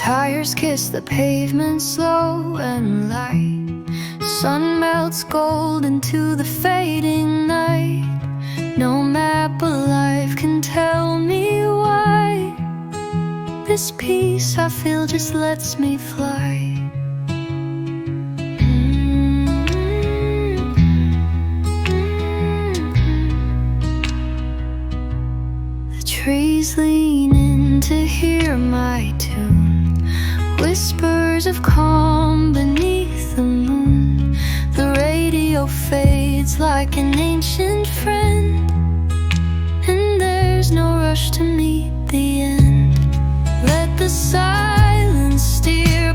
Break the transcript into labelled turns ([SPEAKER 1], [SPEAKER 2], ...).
[SPEAKER 1] Tires kiss the pavement slow and light. Sun melts gold into the fading night. No map of life can tell me why. This peace I feel just lets me fly. The trees lean in to hear my tune, whispers of calm beneath the moon. The radio fades like an ancient friend, and there's no rush to meet the end. Let the silence steer